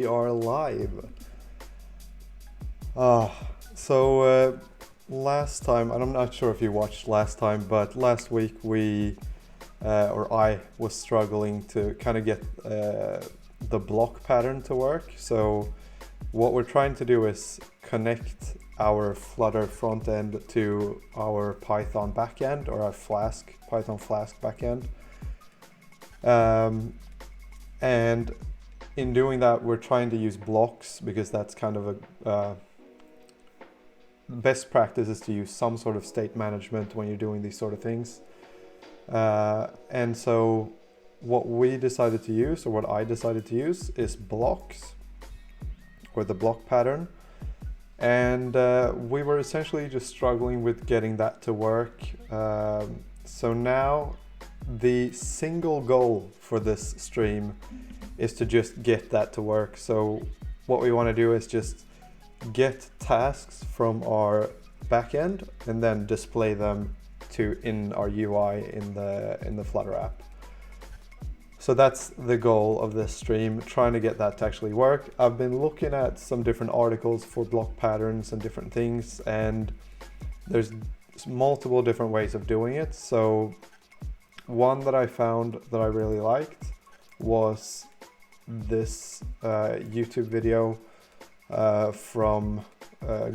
We are live. So last time, and I'm not sure if you watched last time, but last week I was struggling to kind of get the block pattern to work. So what we're trying to do is connect our Flutter front end to our Python backend, or our Python Flask backend. And in doing that, we're trying to use blocks because that's kind of a best practice is to use some sort of state management when you're doing these sort of things. And so what we decided to use, or what I decided to use, is blocks, or the block pattern. And we were essentially just struggling with getting that to work. So now the single goal for this stream is to just get that to work. So what we want to do is just get tasks from our backend and then display them in our UI in the Flutter app. So that's the goal of this stream, trying to get that to actually work. I've been looking at some different articles for block patterns and different things, and there's multiple different ways of doing it. So one that I found that I really liked was this YouTube video from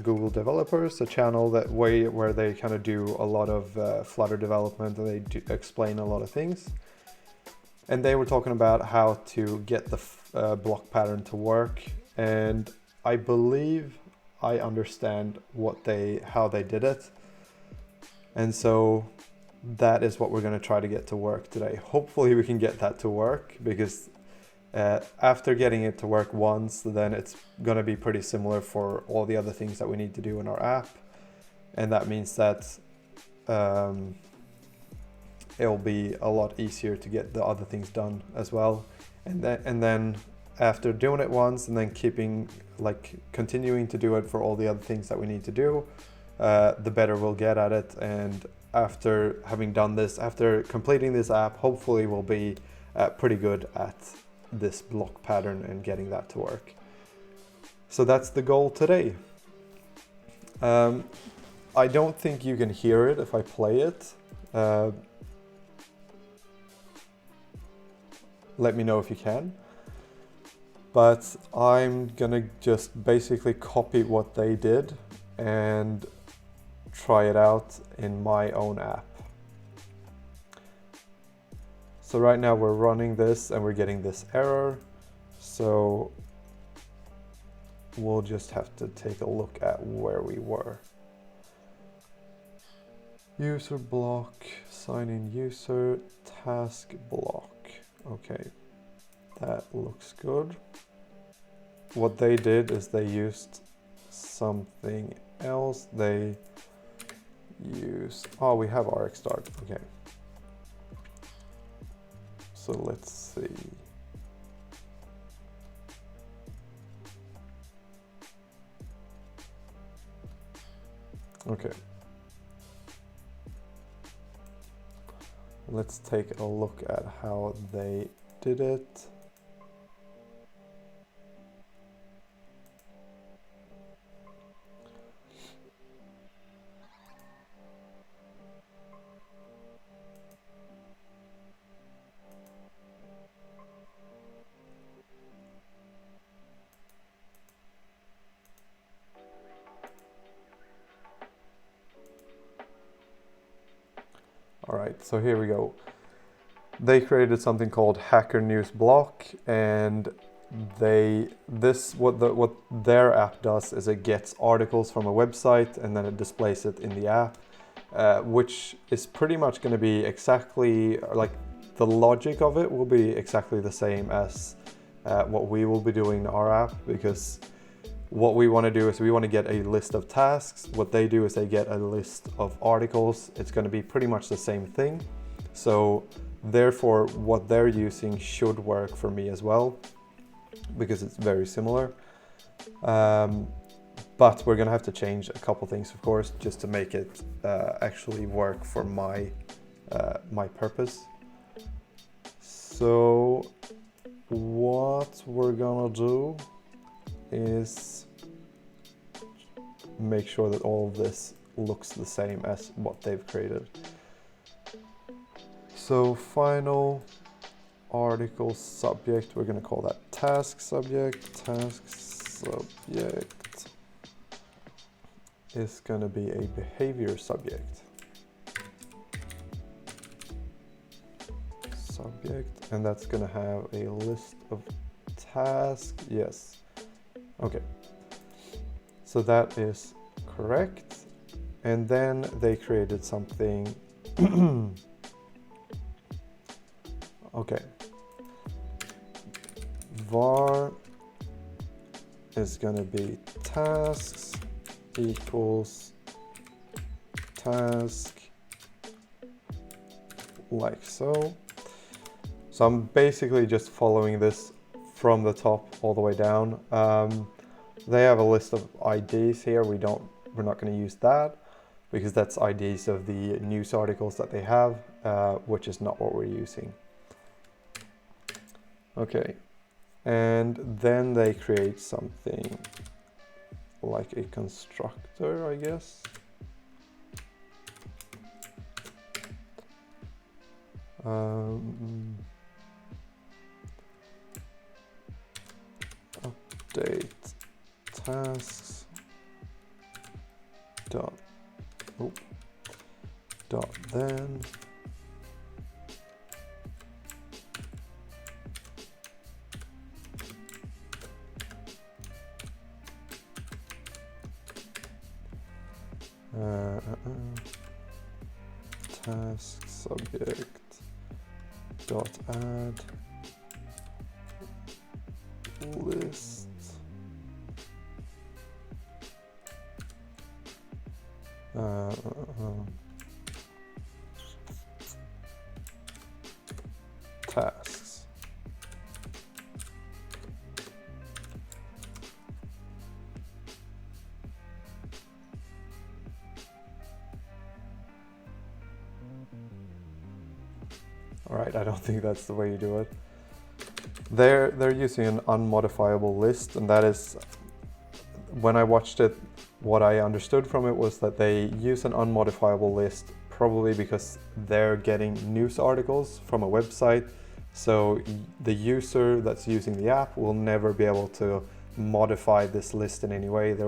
Google developers, a channel where they kind of do a lot of Flutter development, and they do explain a lot of things. And they were talking about how to get the block pattern to work, and I believe I understand how they did it. And so that is what we're going to try to get to work today. Hopefully we can get that to work, because after getting it to work once, then it's going to be pretty similar for all the other things that we need to do in our app. And that means that it'll be a lot easier to get the other things done as well. And then after doing it once and then continuing to do it for all the other things that we need to do, the better we'll get at it. And after having done this, after completing this app, hopefully we'll be pretty good at this block pattern and getting that to work. So that's the goal today. I don't think you can hear it if I play it. Let me know if you can. But I'm gonna just basically copy what they did and try it out in my own app. So right now we're running this and we're getting this error. So we'll just have to take a look at where we were. User block, sign in user, task block. Okay, that looks good. What they did is they used something else. They used, we have rxstart, okay. So let's see. Okay. Let's take a look at how they did it. All right, so here we go. They created something called Hacker News Block, and what their app does is it gets articles from a website and then it displays it in the app, which is pretty much going to be exactly like the logic of it will be exactly the same as what we will be doing in our app, because what we want to do is we want to get a list of tasks. What they do is they get a list of articles. It's going to be pretty much the same thing. So therefore, what they're using should work for me as well, because it's very similar. But we're going to have to change a couple things, of course, just to make it actually work for my purpose. So what we're gonna do is make sure that all of this looks the same as what they've created. So final article subject, we're going to call that task subject. Task subject is going to be a behavior subject. And that's going to have a list of tasks. Yes. Okay. So that is correct. And then they created something. Okay. Var is going to be tasks equals task like so. So I'm basically just following this from the top all the way down. They have a list of IDs here. We're not going to use that because that's IDs of the news articles that they have, which is not what we're using. Okay, and then they create something like a constructor, I guess. Update tasks dot then task subject dot add list tasks. All right, I don't think that's the way you do it. They're using an unmodifiable list, and that is, when I watched it, what I understood from it was that they use an unmodifiable list probably because they're getting news articles from a website. So the user that's using the app will never be able to modify this list in any way. They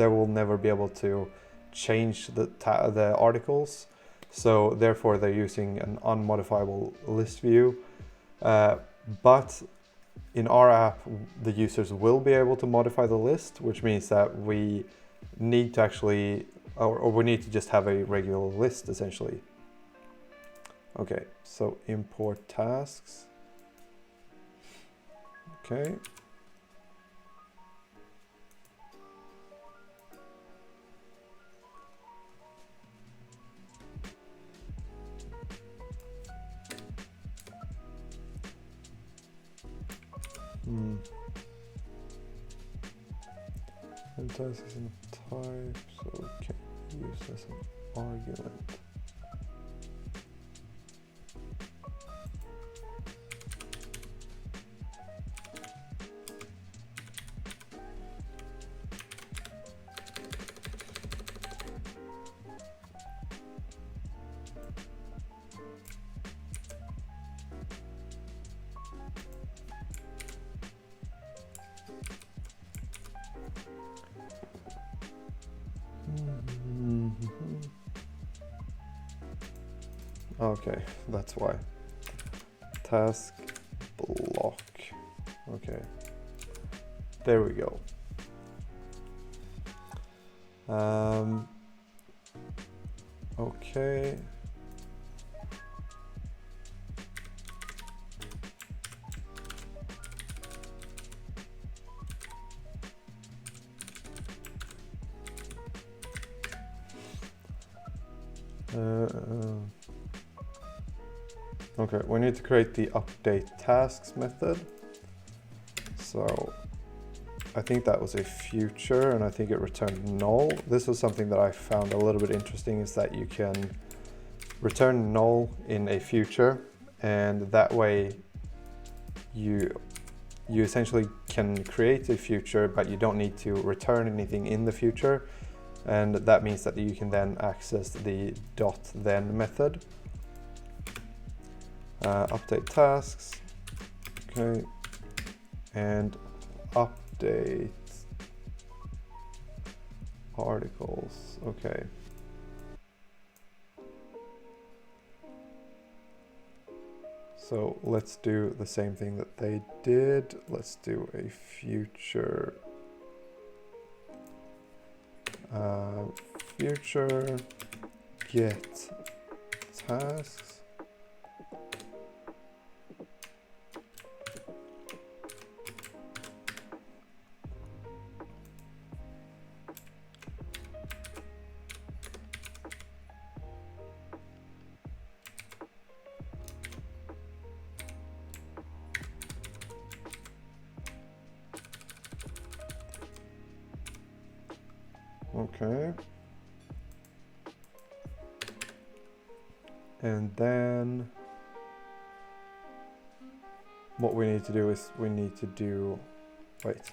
will never be able to change the articles. So therefore they're using an unmodifiable list view. But in our app, the users will be able to modify the list, which means that we need to actually, or we need to just have a regular list essentially. Okay, so import tasks. Okay. And task is in type, so we can use as an argument. Okay, that's why. Task block. Okay, there we go. Okay. Okay, we need to create the update tasks method. So I think that was a future, and I think it returned null. This was something that I found a little bit interesting, is that you can return null in a future, and that way you you essentially can create a future, but you don't need to return anything in the future. And that means that you can then access the .then method. Update tasks, okay, and update articles, okay. So let's do the same thing that they did. Let's do a future future get tasks. Okay. And then what we need to do is we need to do, wait.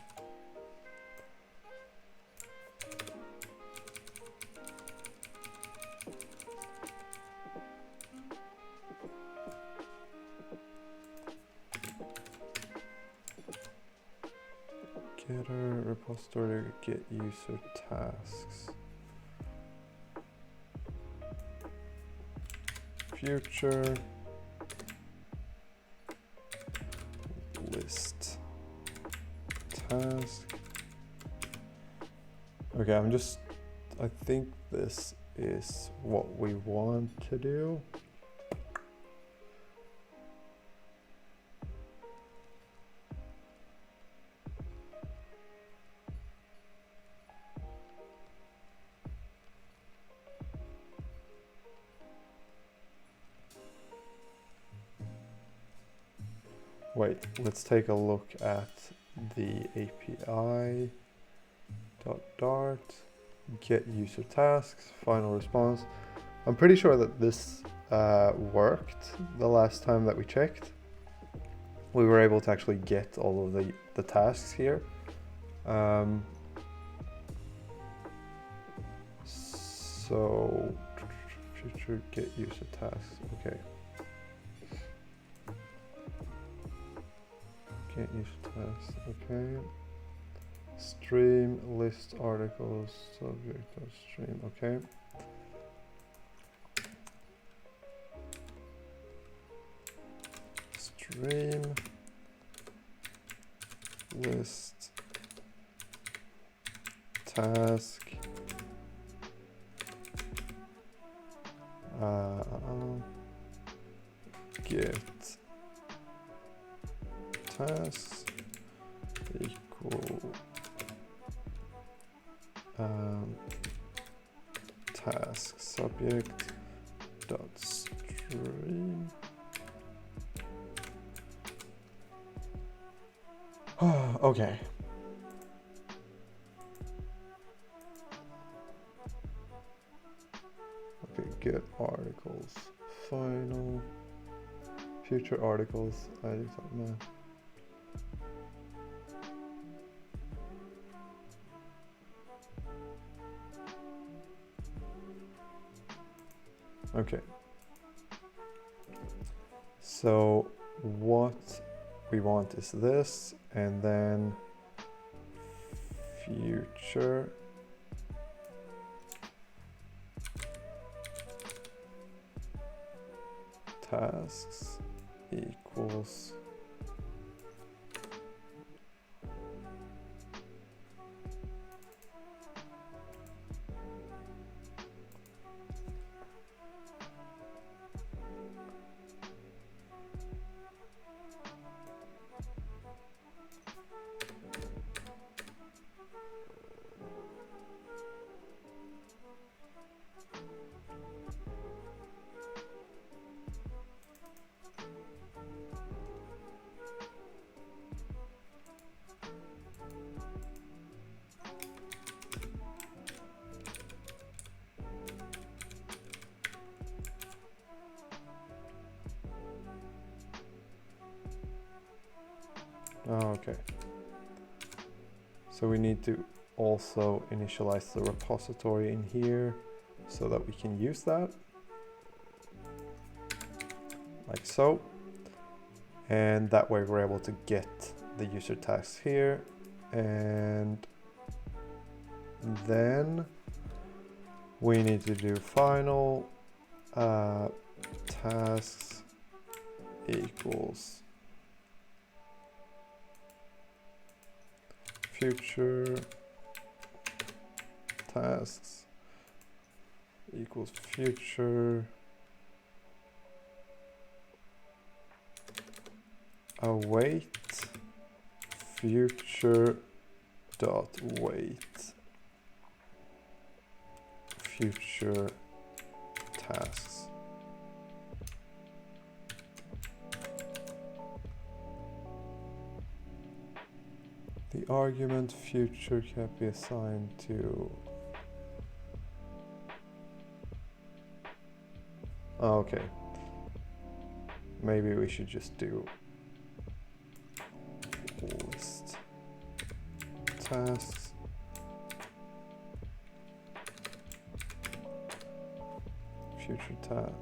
Getter repository get user tasks. Future list task. Okay, I think this is what we want to do. Wait, let's take a look at the API .dart get user tasks final response. I'm pretty sure that this worked the last time that we checked. We were able to actually get all of the tasks here. So future get user tasks. Okay. Get user tasks. Okay. Stream list articles subject of stream. Okay. Stream list task get tasks equal task subject dot stream. Okay. Okay, get articles final future articles. I do something. Okay. So what we want is this, and then future tasks equals Oh, okay. So we need to also initialize the repository in here so that we can use that. Like so. And that way we're able to get the user tasks here. And then we need to do final tasks equals future tasks equals future await future dot wait future tasks. The argument future can be assigned to. Oh, okay. Maybe we should just do list tasks. Future tasks.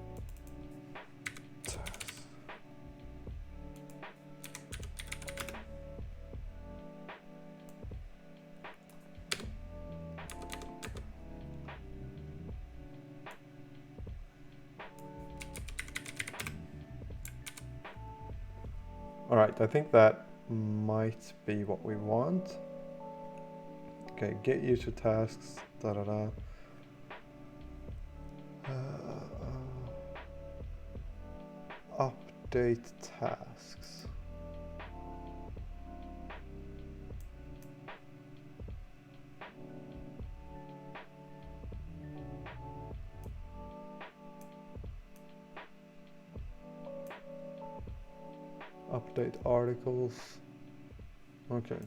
All right, I think that might be what we want. Okay, get user tasks, da da da. Update tasks. Update articles. Okay.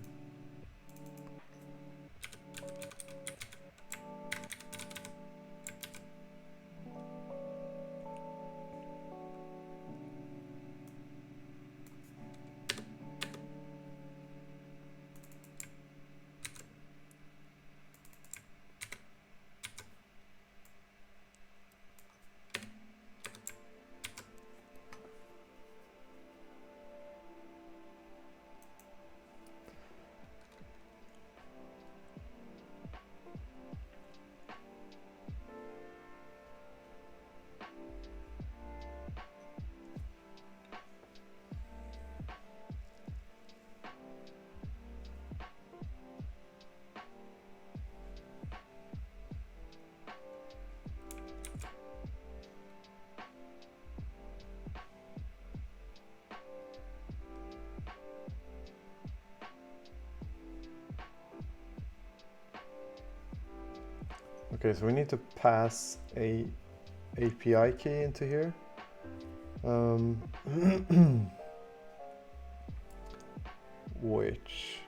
Okay, so we need to pass a API key into here. Which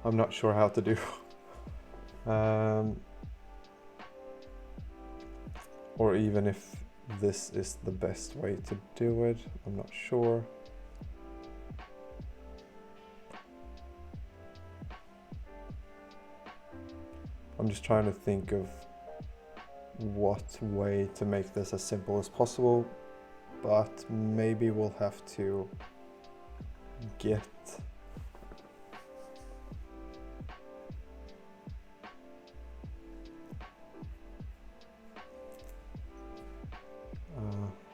I'm not sure how to do. Or even if this is the best way to do it, I'm not sure. I'm just trying to think of what way to make this as simple as possible, but maybe we'll have to get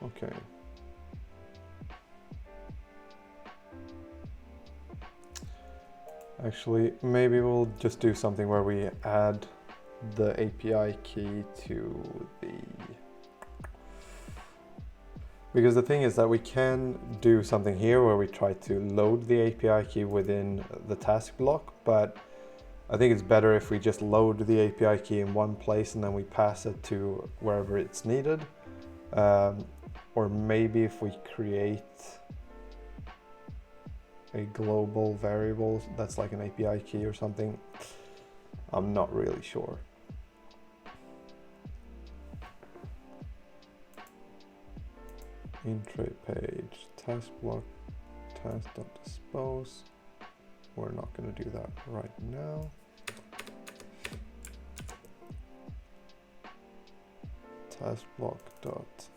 okay. Actually, maybe we'll just do something where we add the API key to the... Because the thing is that we can do something here where we try to load the API key within the task block, but I think it's better if we just load the API key in one place and then we pass it to wherever it's needed. Or maybe if we create a global variable that's like an API key or something. I'm not really sure. Intro page, task block, task.dispose. We're not going to do that right now. Task block dot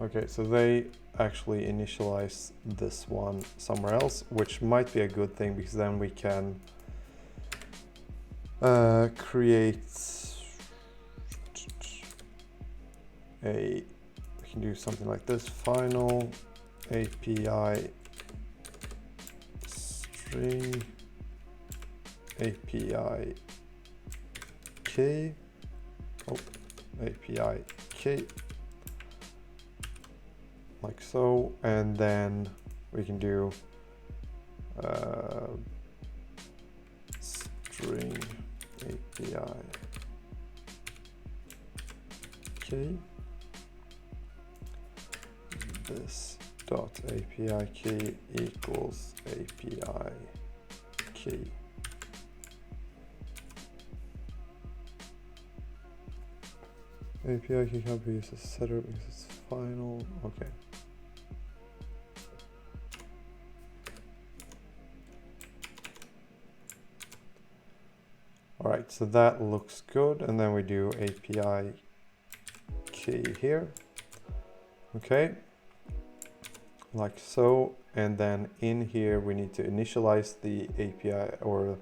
Okay, so they actually initialize this one somewhere else, which might be a good thing because then we can create we can do something like this: final API string API key, API key, like so, and then we can do string API key, this dot API key equals API key. API key can't be used as a setter because it's final. Okay. All right, so that looks good. And then we do API key here. Okay. Like so. And then in here, we need to initialize the API or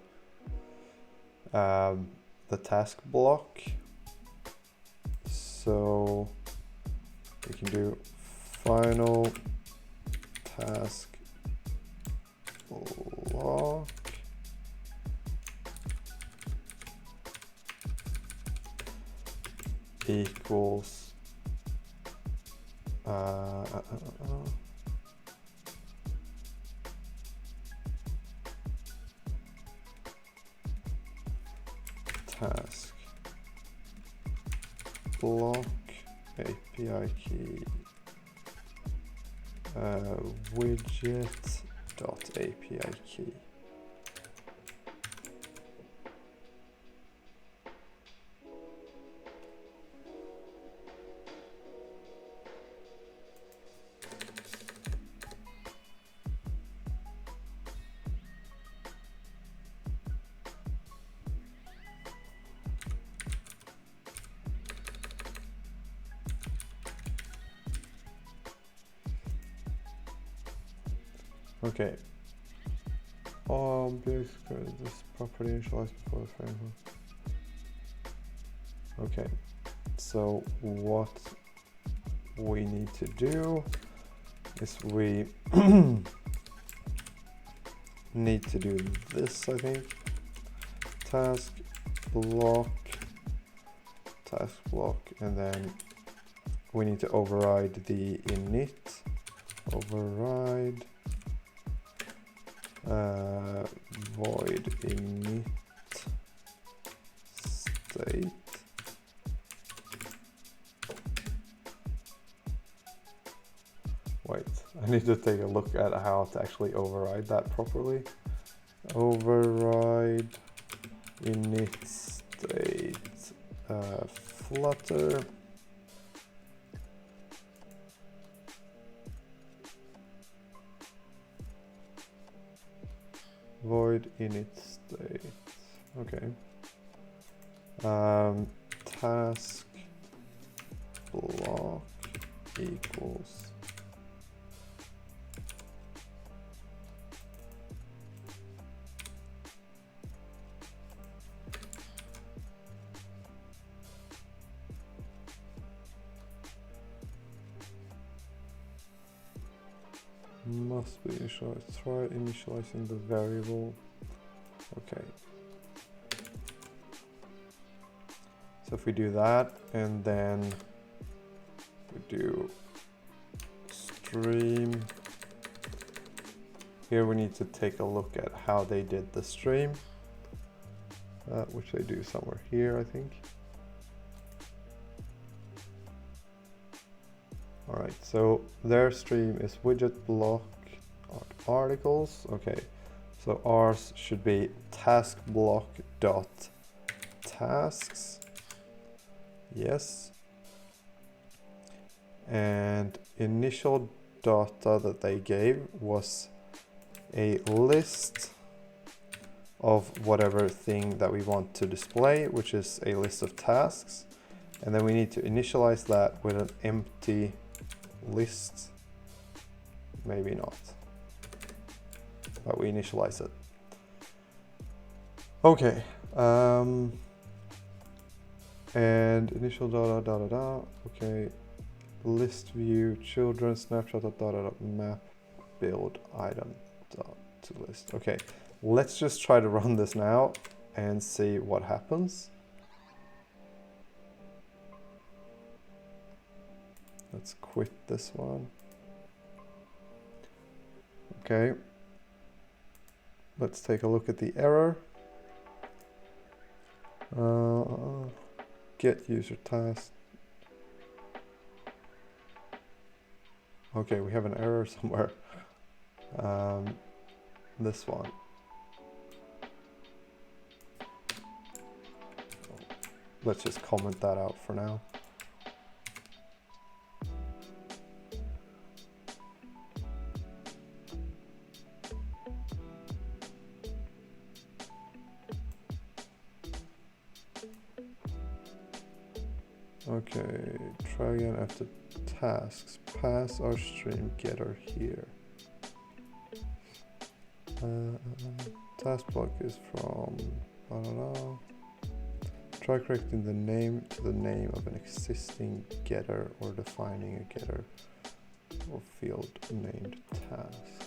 the task block. So we can do final task block equals task block API key widget dot API key. Okay. Basically this property initialized before the framework. Okay. So what we need to do is we need to do this, I think. Task block, and then we need to override the init, override void init state. Wait, I need to take a look at how to actually override that properly. Override init state Flutter void init state. Okay. Task block equals must be initialized. Try initializing the variable. Okay. So if we do that and then we do stream, here we need to take a look at how they did the stream, which they do somewhere here, I think. All right, so their stream is widget block articles. Okay, so ours should be task block dot tasks. Yes. And initial data that they gave was a list of whatever thing that we want to display, which is a list of tasks. And then we need to initialize that with an empty list. Maybe not, but we initialize it. Okay. And initial data. Okay. List view children snapshot map build item to list. Okay, let's just try to run this now and see what happens. Let's quit this one. Okay, let's take a look at the error. Get user task. Okay, we have an error somewhere. This one. Let's just comment that out for now. Okay, try again after tasks. Pass our stream getter here. Task block is from, I don't know. Try correcting the name to the name of an existing getter or defining a getter or field named tasks.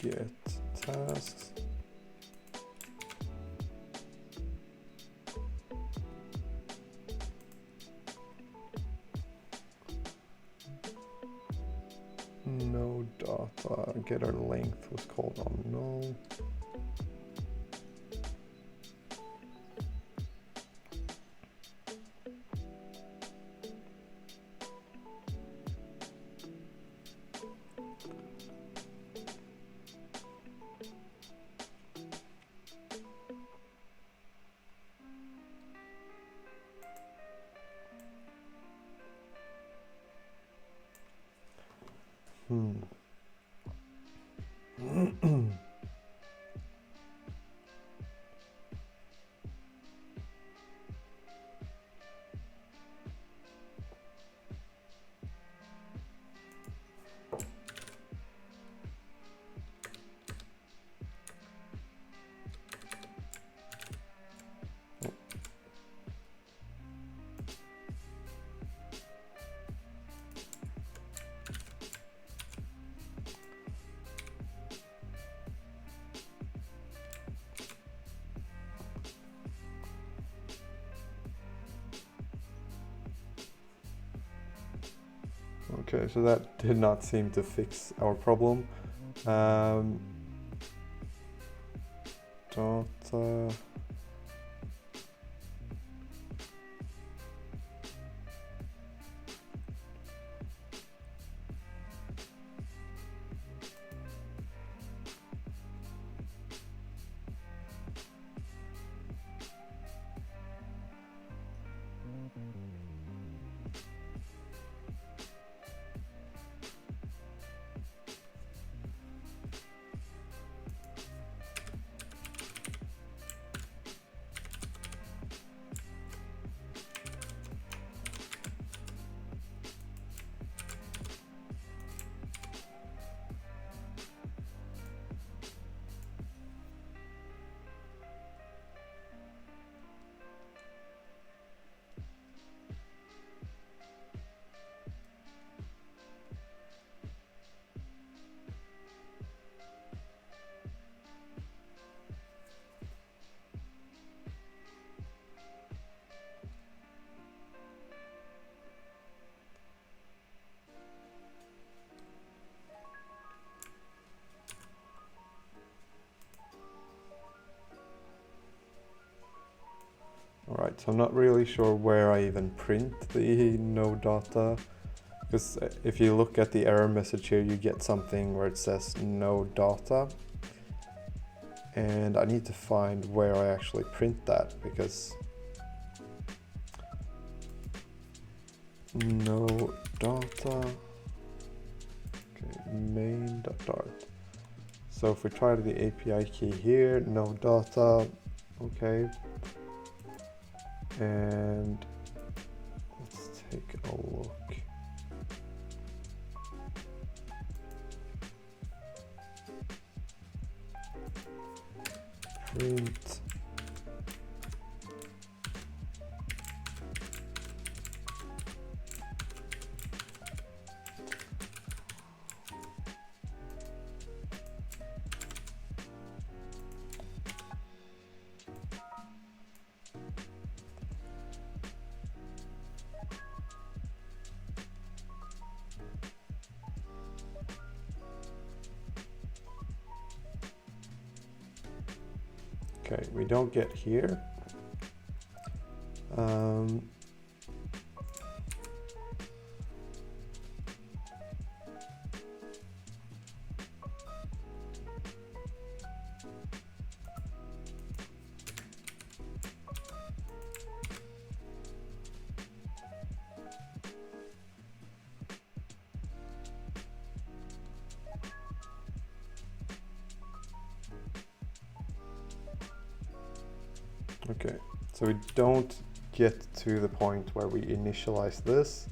Get tasks. No data. Getter length was called on null. Okay, so that did not seem to fix our problem. Data. Alright, so I'm not really sure where I even print the no data, because if you look at the error message here, you get something where it says no data, and I need to find where I actually print that, because no data, okay, main.dart. So if we try the API key here, no data, okay. And let's take a look. Print. Okay, we don't get here. Okay, so we don't get to the point where we initialize this.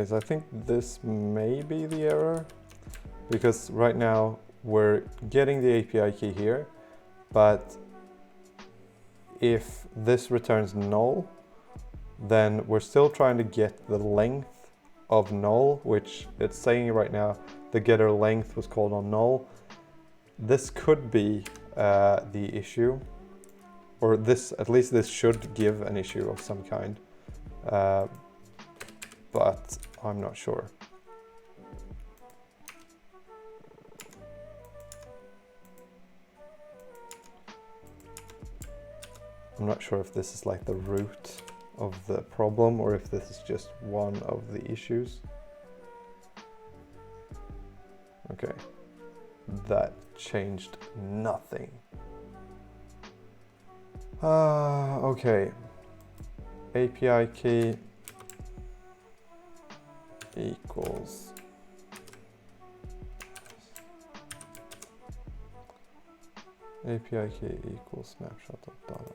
Okay, so I think this may be the error, because right now we're getting the API key here, but if this returns null, then we're still trying to get the length of null, which it's saying right now the getter length was called on null. This could be the issue, or this, at least this should give an issue of some kind, but I'm not sure. I'm not sure if this is like the root of the problem or if this is just one of the issues. Okay, that changed nothing. Okay, API key equals API key equals snapshot of data.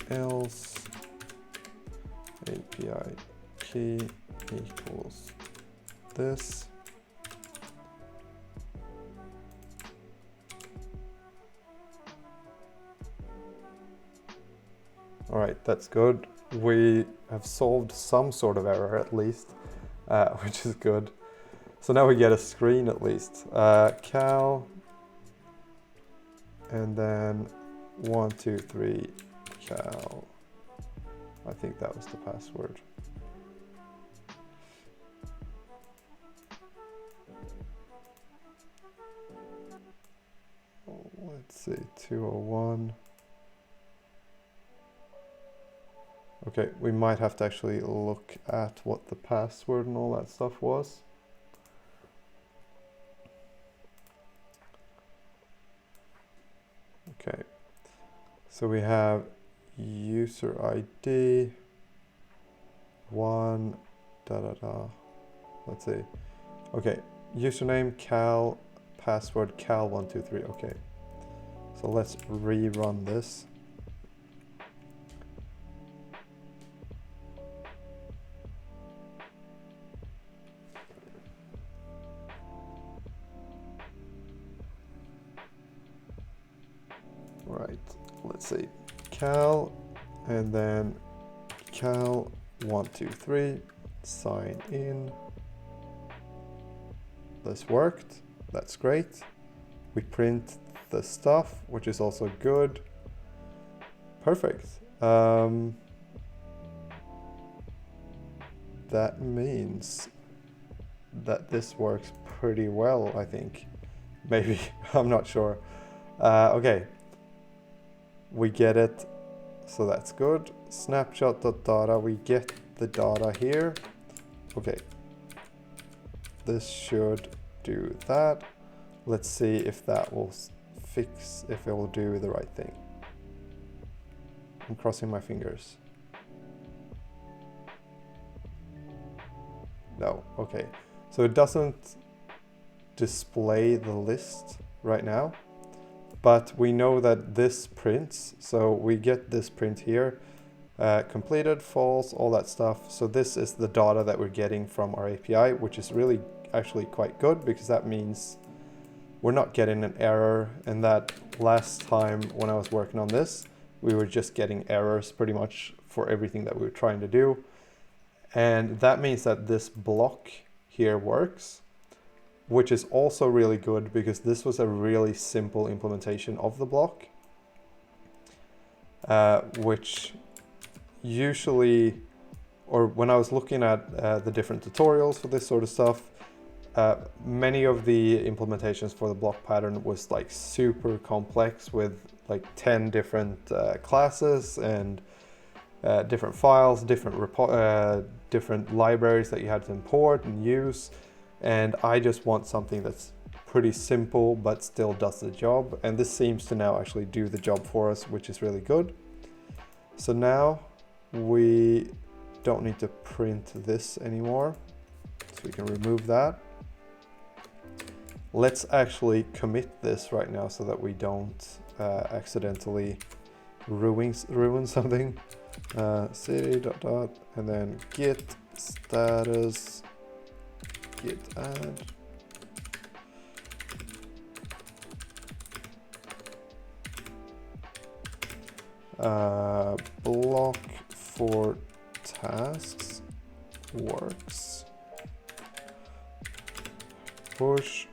Else API key equals this. All right, that's good. We have solved some sort of error at least, which is good. So now we get a screen at least. Cal, and then 1, 2, 3, cal. I think that was the password. Let's see, 201. Okay, we might have to actually look at what the password and all that stuff was. Okay, so we have user ID 1 Let's see. Okay, username cal, password cal123. Okay, so let's rerun this. Right, let's see, cal, and then cal123, sign in. This worked, that's great. We print the stuff, which is also good. Perfect. That means that this works pretty well, I think. Maybe, I'm not sure. Okay. We get it, so that's good. Snapshot.data, we get the data here. Okay, this should do that. Let's see if that will fix, if it will do the right thing. I'm crossing my fingers. No, okay. So it doesn't display the list right now, but we know that this prints, so we get this print here, completed, false, all that stuff. So this is the data that we're getting from our API, which is really actually quite good, because that means we're not getting an error. And that last time when I was working on this, we were just getting errors pretty much for everything that we were trying to do. And that means that this block here works, which is also really good because this was a really simple implementation of the block, which usually, or when I was looking at the different tutorials for this sort of stuff, many of the implementations for the block pattern was like super complex with like 10 different classes and different files, different libraries that you had to import and use. And I just want something that's pretty simple but still does the job. And this seems to now actually do the job for us, which is really good. So now we don't need to print this anymore. So we can remove that. Let's actually commit this right now so that we don't accidentally ruin something. City dot dot and then git status git add. Block for tasks works. Push.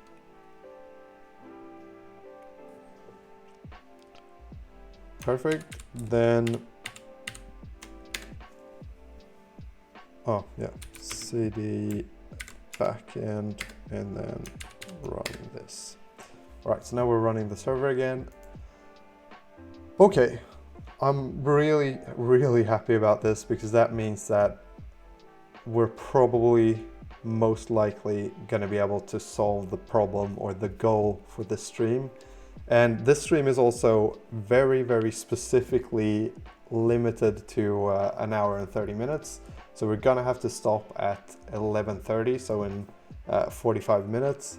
Perfect. Then, oh yeah, cd backend and then run this. All right, so now we're running the server again. Okay, I'm really, really happy about this because that means that we're probably most likely going to be able to solve the problem or the goal for this stream. And this stream is also very, very specifically limited to an hour and 30 minutes. So we're gonna have to stop at 11:30, so in 45 minutes.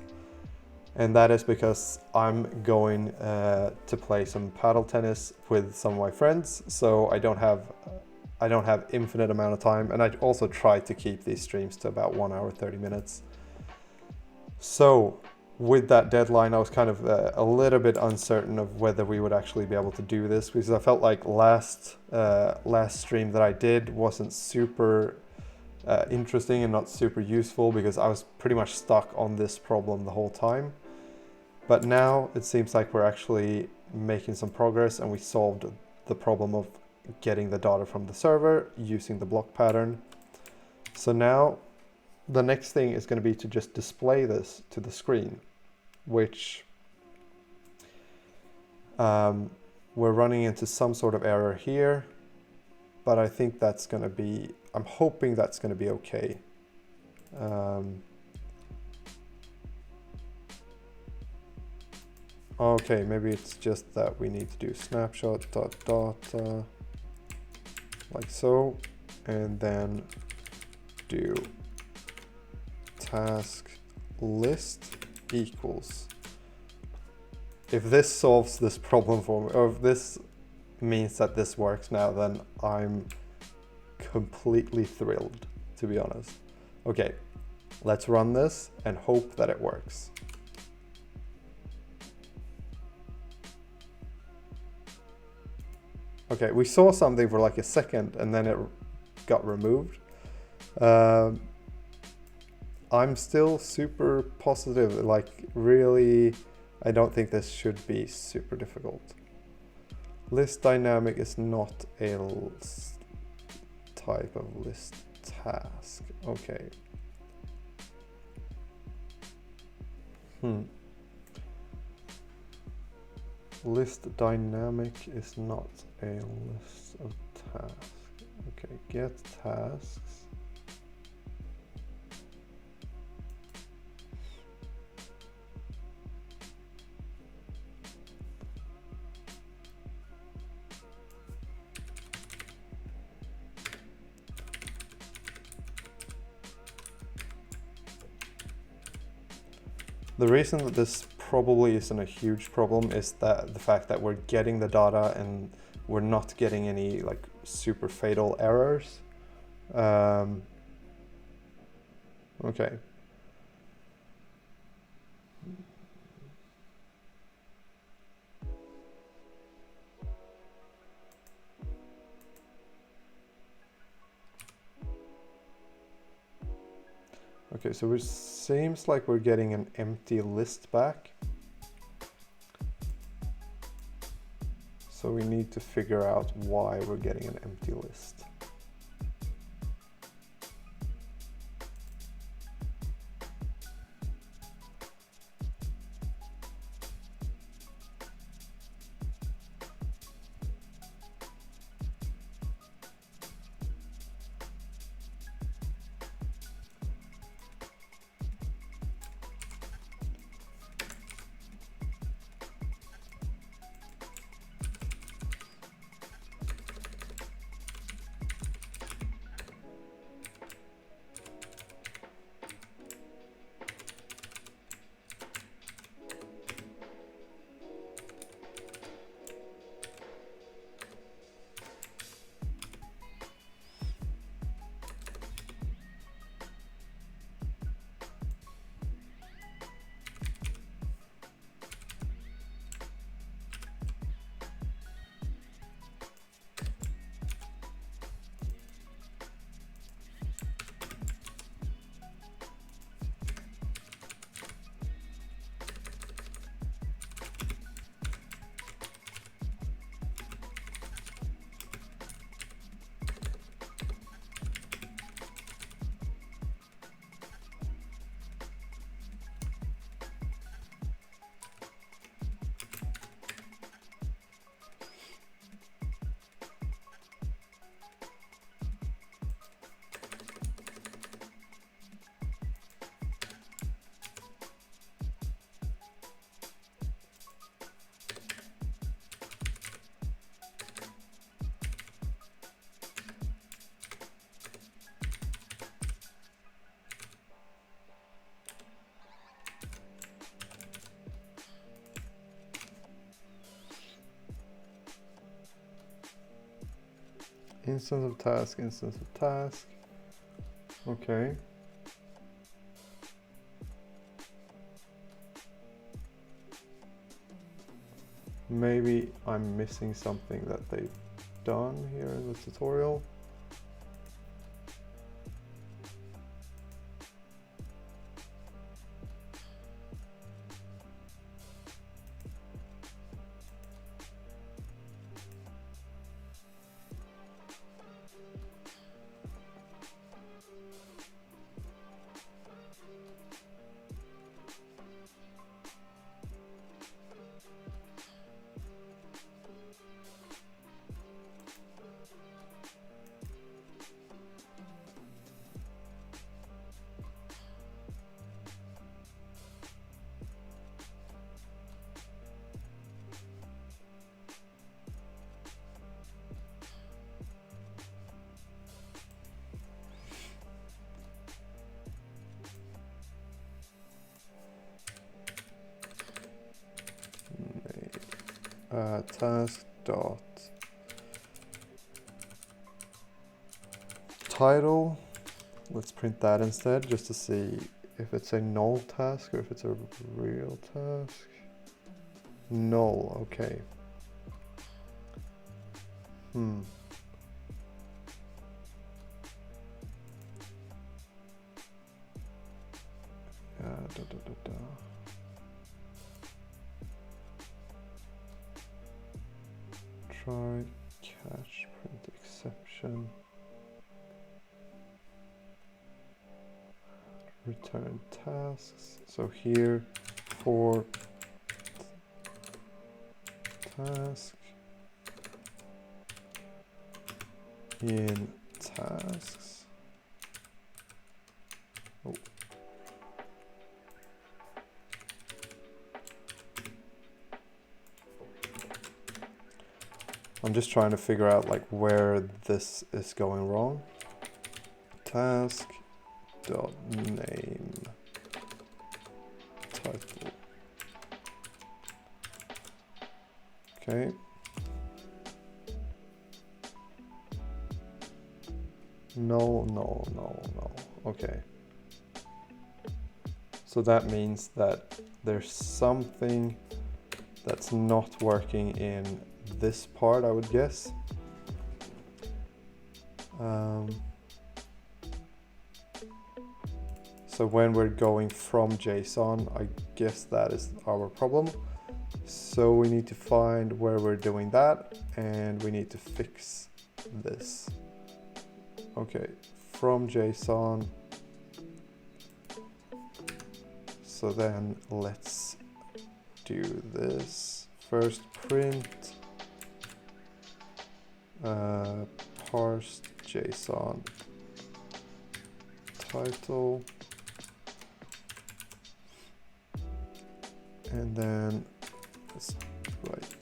And that is because I'm going to play some paddle tennis with some of my friends. So I don't have infinite amount of time. And I also try to keep these streams to about 1 hour, 30 minutes. So with that deadline, I was kind of a little bit uncertain of whether we would actually be able to do this, because I felt like last stream that I did wasn't super interesting and not super useful because I was pretty much stuck on this problem the whole time. But now it seems like we're actually making some progress and we solved the problem of getting the data from the server using the block pattern. So now the next thing is going to be to just display this to the screen, which we're running into some sort of error here, but I think that's going to be, I'm hoping that's going to be okay. Okay, maybe it's just that we need to do snapshot dot data like so, and then do task list equals. If this solves this problem for me, or if this means that this works now, then I'm completely thrilled, to be honest. Okay, let's run this and hope that it works. Okay, we saw something for like a second and then it got removed. I'm still super positive, like really, I don't think this should be super difficult. List dynamic is not a type of list task. Okay. List dynamic is not a list of tasks. Okay, get tasks. The reason that this probably isn't a huge problem is that the fact that we're getting the data and we're not getting any like super fatal errors. Okay. Okay, so it seems like we're getting an empty list back. So we need to figure out why we're getting an empty list. Instance of task, instance of task. Okay. Maybe I'm missing something that they've done here in the tutorial. Task dot title. Let's print that instead, just to see if it's a null task or if it's a real task. Null, okay. Try catch print exception. Return tasks. So here for task in tasks. Oh. I'm just trying to figure out like where this is going wrong. Task dot name title. Okay. No. Okay. So that means that there's something that's not working in this part, I would guess. So when we're going from JSON, I guess that is our problem. So we need to find where we're doing that, and we need to fix this. Okay, from JSON. So then let's do this. First print parsed JSON title, and then let's write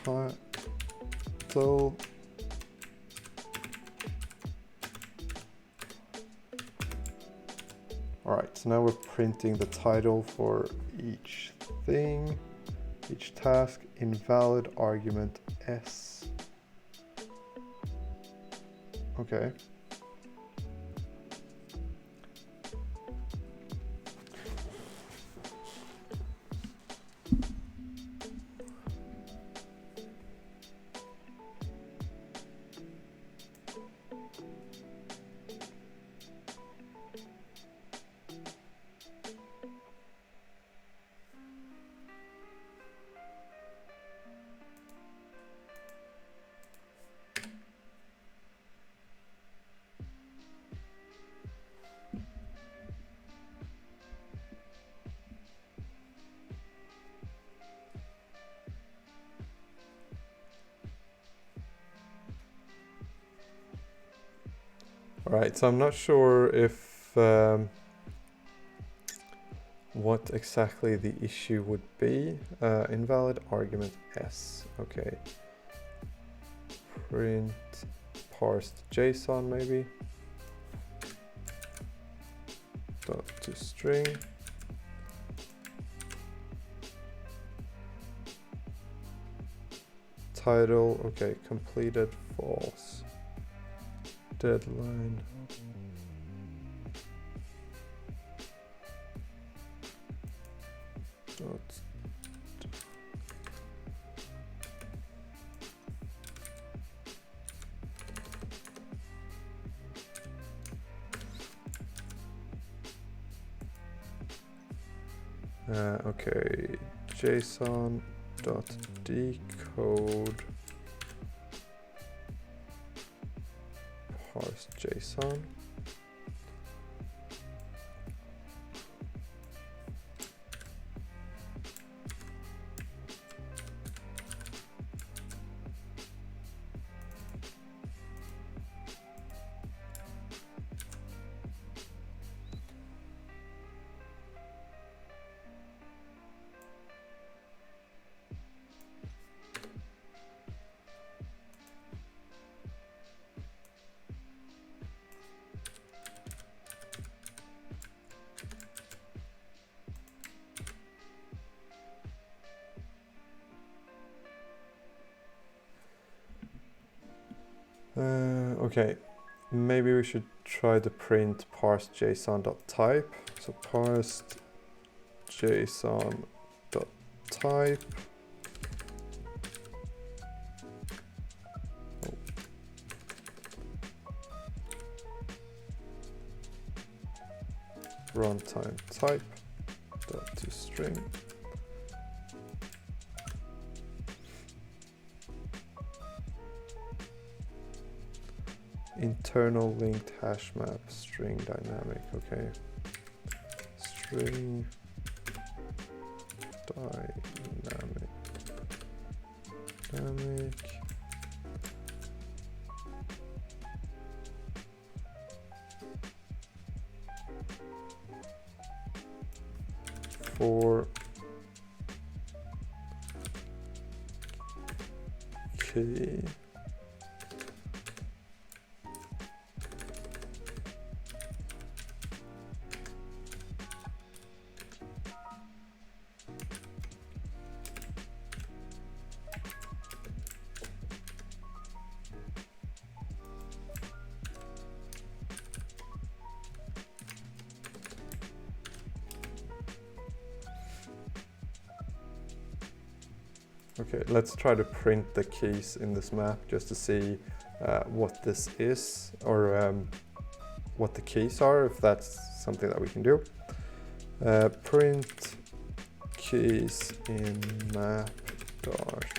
title Alright, so now we're printing the title for each thing, each task, invalid argument S. Okay. Alright, so I'm not sure if what exactly the issue would be. Invalid argument S. Okay. Print parsed JSON maybe. Dot to string. Title, okay, completed false. deadline. Okay, JSON.decode parse JSON. Okay, maybe we should try to print parse JSON.type. So parse JSON.type. Runtime type .toString. Internal linked hash map string dynamic. Okay, string dynamic. For key. Okay, let's try to print the keys in this map just to see what this is, or what the keys are, if that's something that we can do. Print keys in map dart.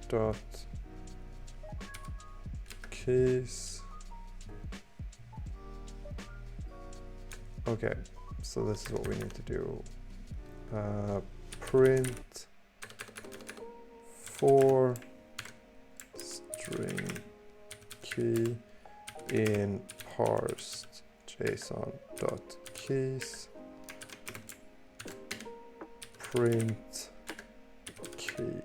Dot keys. Okay, so this is what we need to do. Print for string key in parsed JSON.keys. Print key.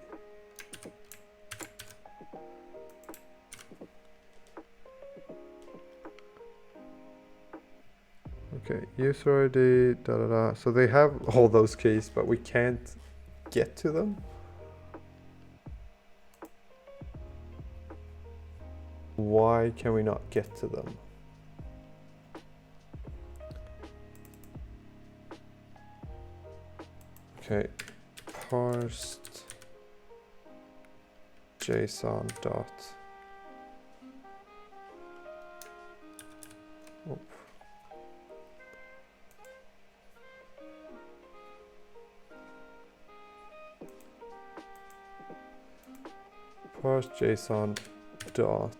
Okay, user ID, da da da. So they have all those keys, but we can't get to them. Why can we not get to them? Okay, parsed JSON dot. Oh. Parse JSON dot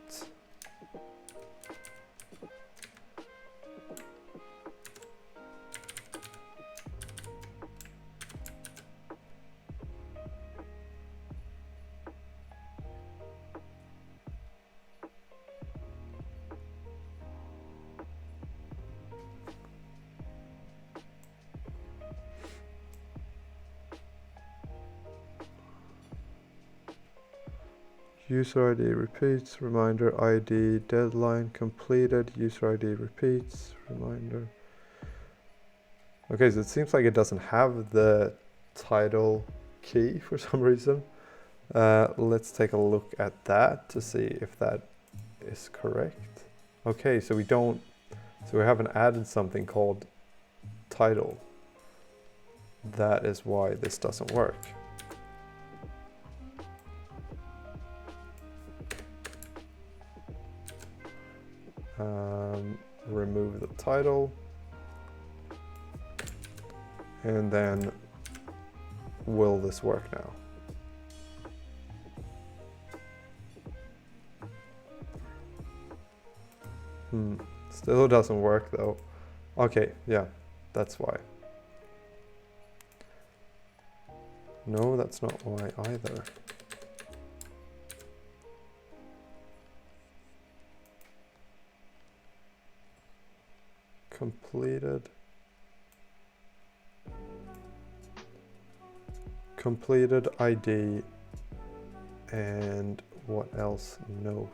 User ID repeats, reminder ID, deadline completed, user ID repeats, reminder. Okay, so it seems like it doesn't have the title key for some reason. Let's take a look at that to see if that is correct. Okay, so we haven't added something called title. That is why this doesn't work. Remove the title. And then, will this work now? Still doesn't work though. Okay, yeah, that's why. No, that's not why either. Completed ID, and what else? Note.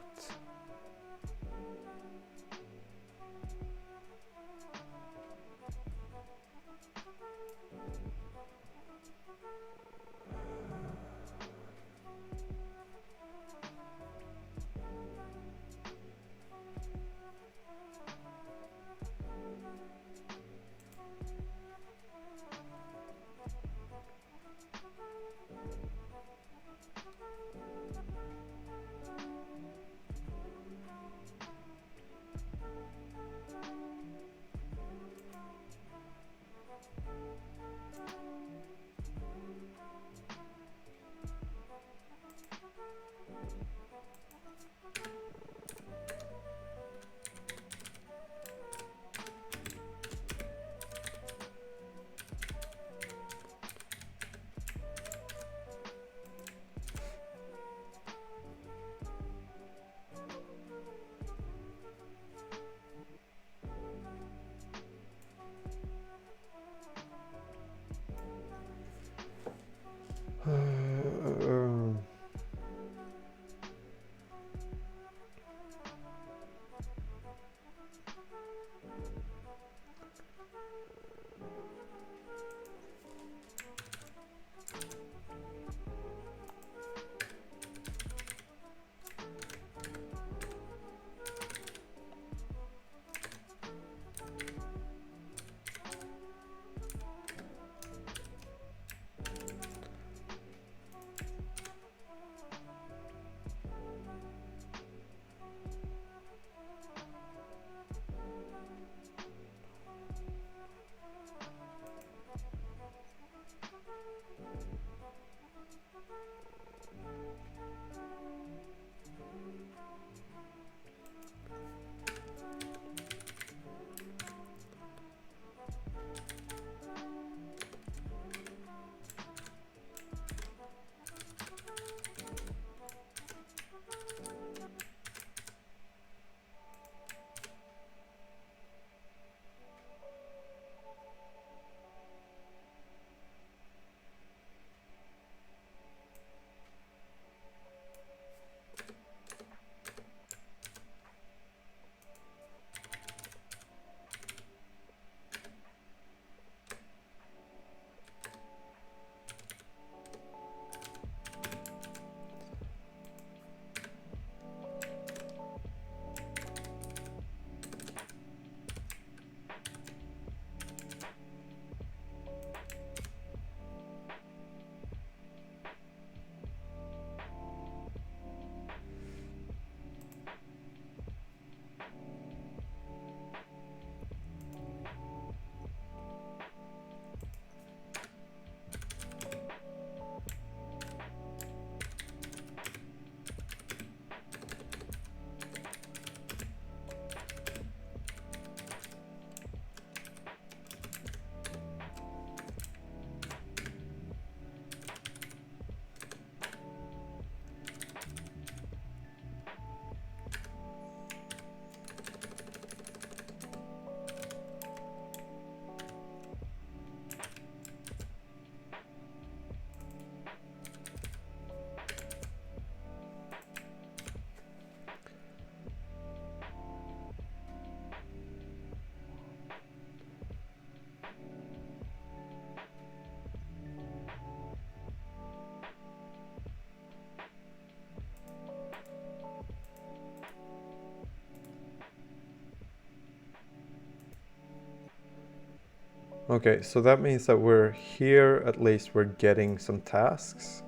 Okay, so that means that we're here, at least we're getting some tasks.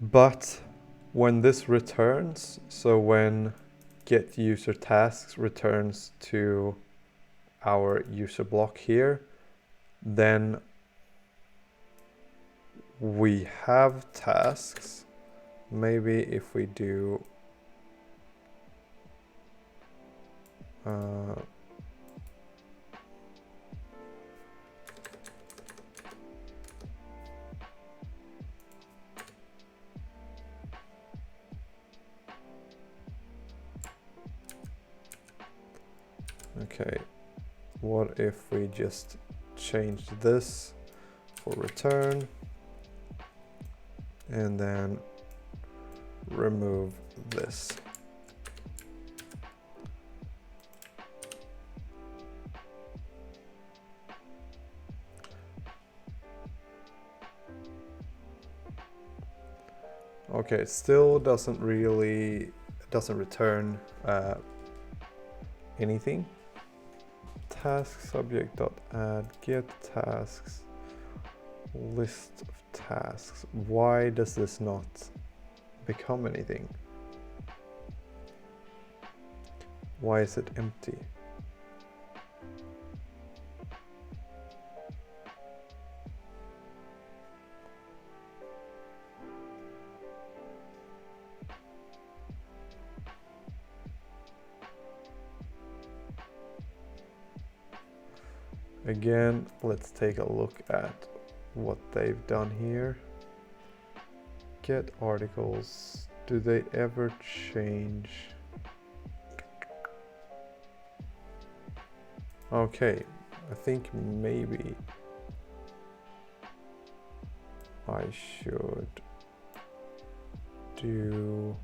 But when this returns, so when get user tasks returns to our user block here, then we have tasks. Maybe if we do okay, what if we just change this for return and then remove this? Okay, it still doesn't return anything. Task subject dot add get tasks list of tasks. Why does this not become anything? Why is it empty? Again, let's take a look at what they've done here. Get articles. Do they ever change? Okay, I think maybe I should do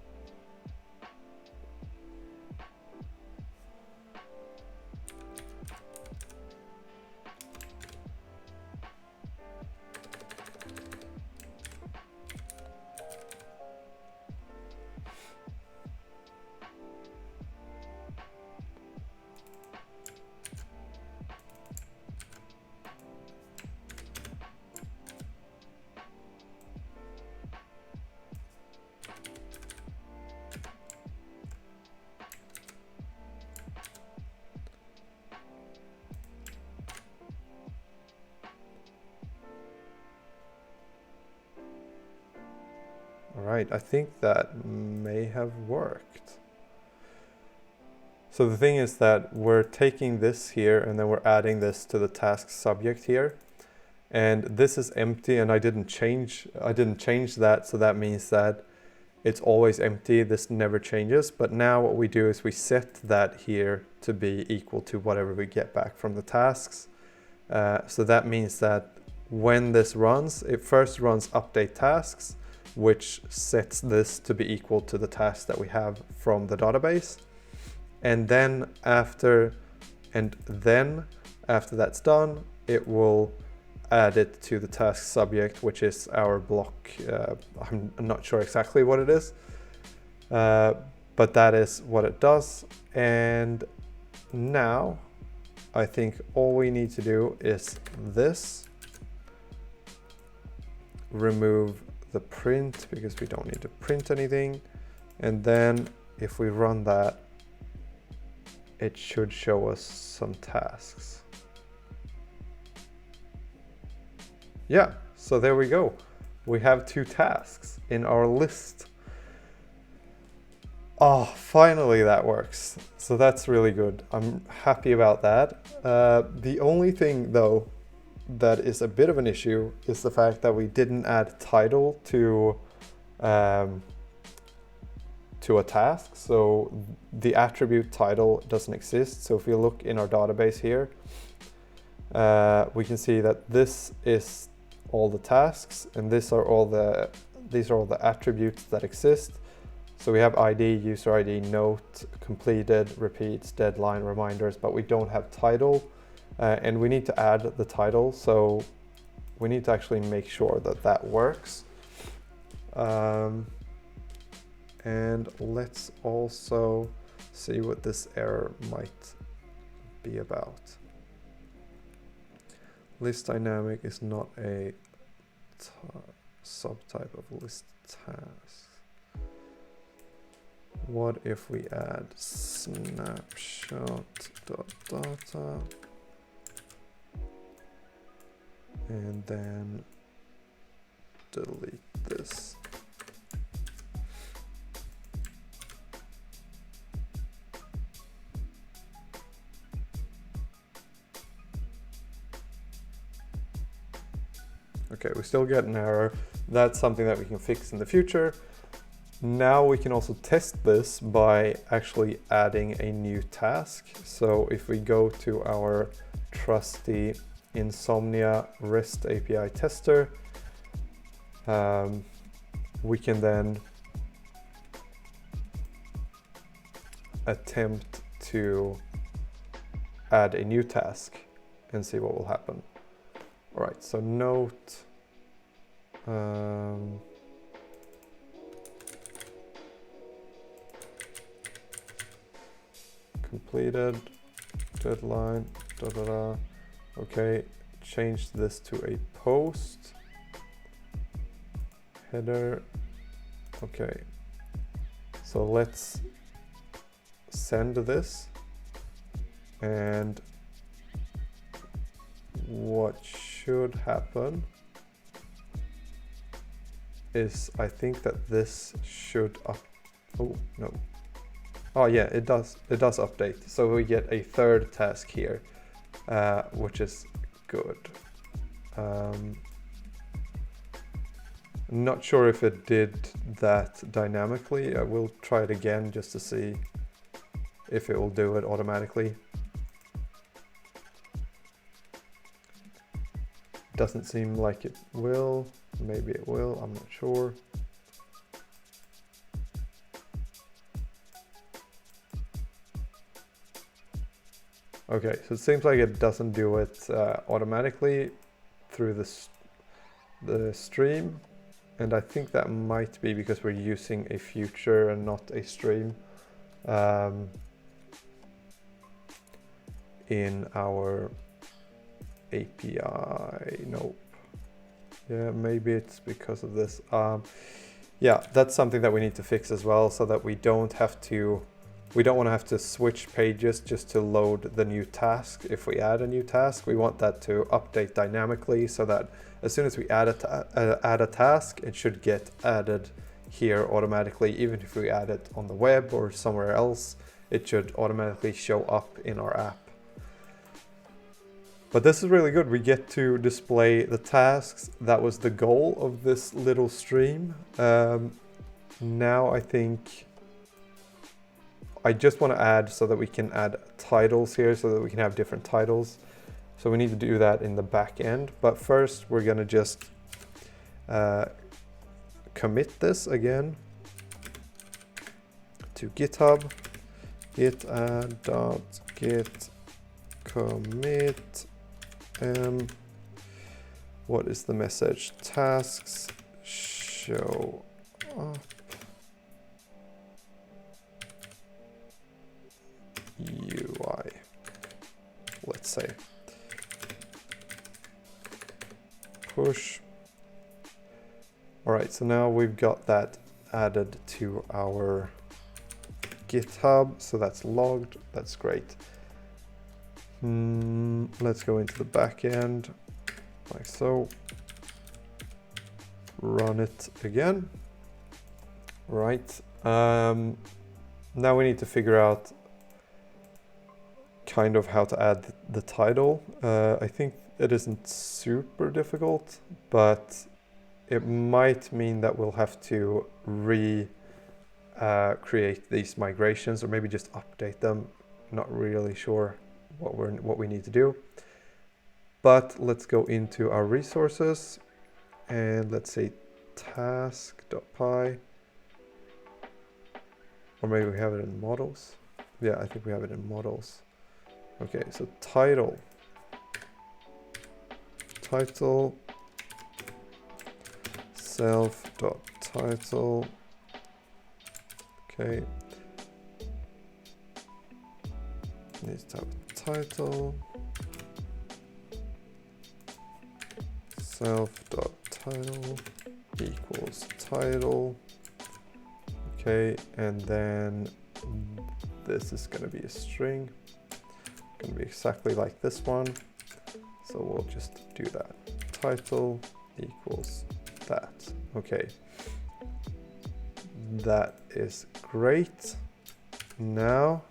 Right, I think that may have worked. So the thing is that we're taking this here and then we're adding this to the task subject here. And this is empty and I didn't change that, so that means that it's always empty, this never changes. But now what we do is we set that here to be equal to whatever we get back from the tasks. So that means that when this runs, it first runs update tasks, which sets this to be equal to the task that we have from the database. And then after that's done, it will add it to the task subject, which is our block. I'm not sure exactly what it is, but that is what it does. And now I think all we need to do is this, remove the print because we don't need to print anything. And then if we run that, it should show us some tasks. Yeah, so there we go. We have 2 tasks in our list. Oh, finally that works. So that's really good. I'm happy about that. The only thing though that is a bit of an issue is the fact that we didn't add title to a task. So the attribute title doesn't exist. So if you look in our database here, we can see that this is all the tasks and these are all the attributes that exist. So we have ID, user ID, note, completed, repeats, deadline, reminders, but we don't have title. And we need to add the title, so we need to actually make sure that that works. And let's also see what this error might be about? List dynamic is not a subtype of list tasks. What if we add snapshot.data and then delete this? Okay, we still get an error. That's something that we can fix in the future. Now we can also test this by actually adding a new task. So if we go to our trusty Insomnia REST API tester, we can then attempt to add a new task and see what will happen. All right, so note, completed, deadline, Okay, change this to a post, header. Okay, so let's send this, and what should happen is, I think that this should oh no, oh yeah, it does update, so we get a third task here, which is good. Not sure if it did that dynamically. I will try it again just to see if it will do it automatically. Doesn't seem like it will. Maybe it will, I'm not sure. Okay, so it seems like it doesn't do it automatically through the stream. And I think that might be because we're using a future and not a stream in our API. Nope. Yeah, maybe it's because of this. Yeah, that's something that we need to fix as well, so that we don't want to have to switch pages just to load the new task. If we add a new task, we want that to update dynamically, so that as soon as we add a task, it should get added here automatically. Even if we add it on the web or somewhere else, it should automatically show up in our app. But this is really good. We get to display the tasks. That was the goal of this little stream. Now I think I just want to add so that we can add titles here, so that we can have different titles. So we need to do that in the back end. But first we're going to just commit this again to GitHub, git add.git commit. What is the message? Tasks show up. UI, let's say. Push. All right, so now we've got that added to our GitHub, so that's logged. That's great. Let's go into the backend, like so. Run it again. Right. Now we need to figure out kind of how to add the title. I think it isn't super difficult, but it might mean that we'll have to create these migrations, or maybe just update them. Not really sure what we need to do. But let's go into our resources and let's say task.py, or maybe we have it in models. Yeah, I think we have it in models. Okay, so title self.title. Okay, needs to have a title self.title equals title. Okay, and then this is going to be a string. Going to be exactly like this one. So we'll just do that. Title equals that. Okay. That is great. Now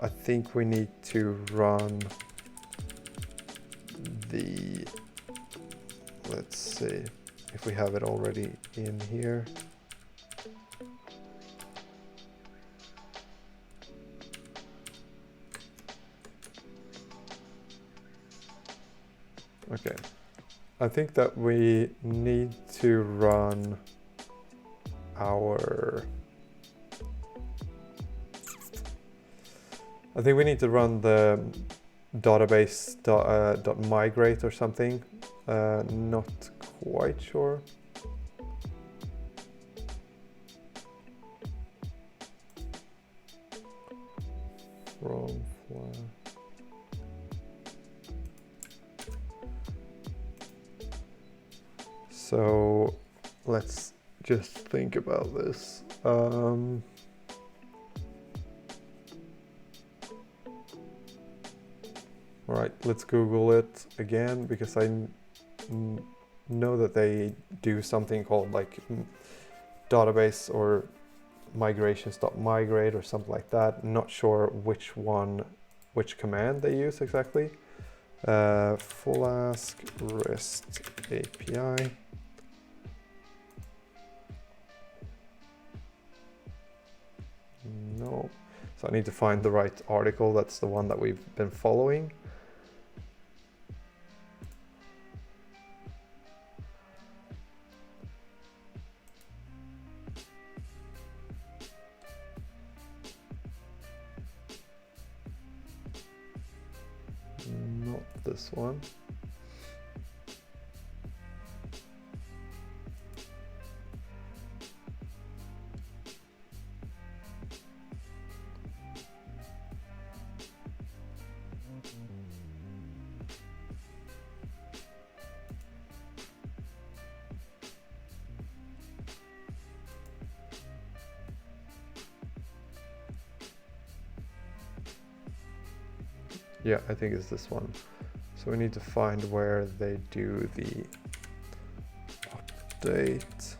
I think we need to run the, let's see if we have it already in here. Okay, I think that we need to run our, I think we need to run the database .migrate or something. Not quite sure. From flag. So let's just think about this. All right, let's Google it again, because I know that they do something called like database or migrations.migrate or something like that. Not sure which command they use exactly. Flask REST API. No. So I need to find the right article. That's the one that we've been following. Not this one. Yeah, I think it's this one. So we need to find where they do the update.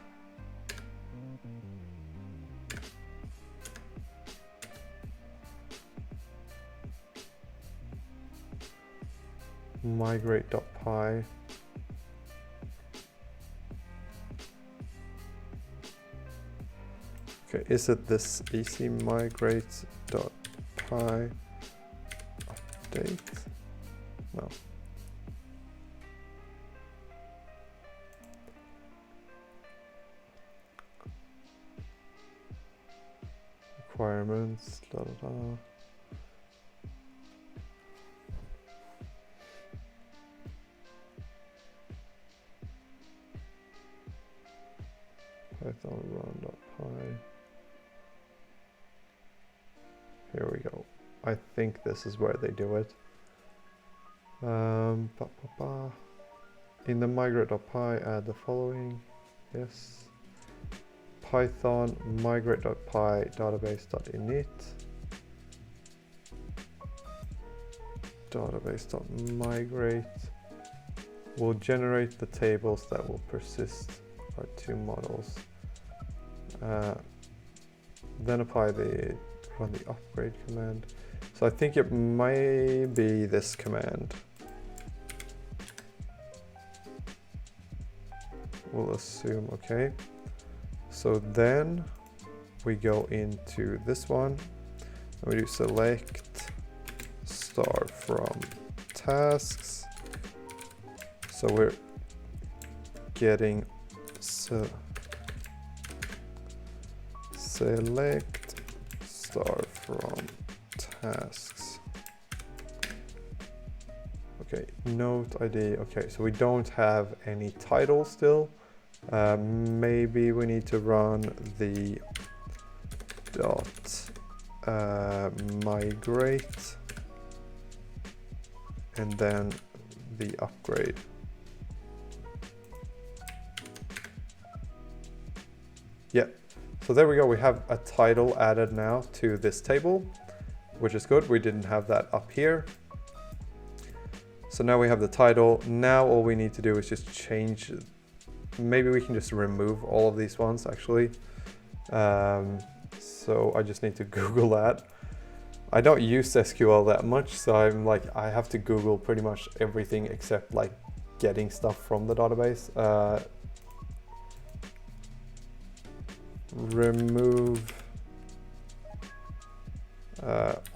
Migrate.py. Okay, is it this easy migrate.py? Update? No. Requirements, da da da. Python run.py. Here we go. I think this is where they do it. In the migrate.py, add the following. Yes. Python migrate.py database.init. Database.migrate will generate the tables that will persist our two models. Then run the upgrade command. So I think it may be this command. We'll assume, okay. So then we go into this one and we do select star from tasks. So we're getting select star from tasks. Okay, note ID. Okay, so we don't have any title still. Maybe we need to run the migrate and then the upgrade. Yeah, so there we go. We have a title added now to this table, which is good. We didn't have that up here. So now we have the title. Now all we need to do is just change. Maybe we can just remove all of these ones actually. So I just need to Google that. I don't use SQL that much, so I'm like, I have to Google pretty much everything except like getting stuff from the database. Remove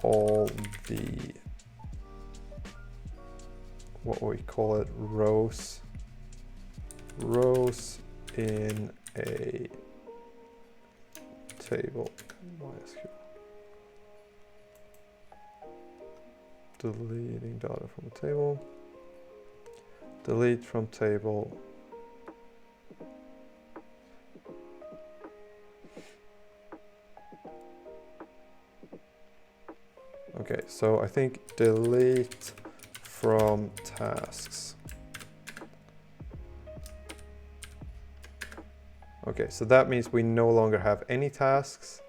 all the, what we call it, rows in a table. MySQL. Deleting data from the table. Delete from table. Okay, so I think delete from tasks. Okay, so that means we no longer have any tasks.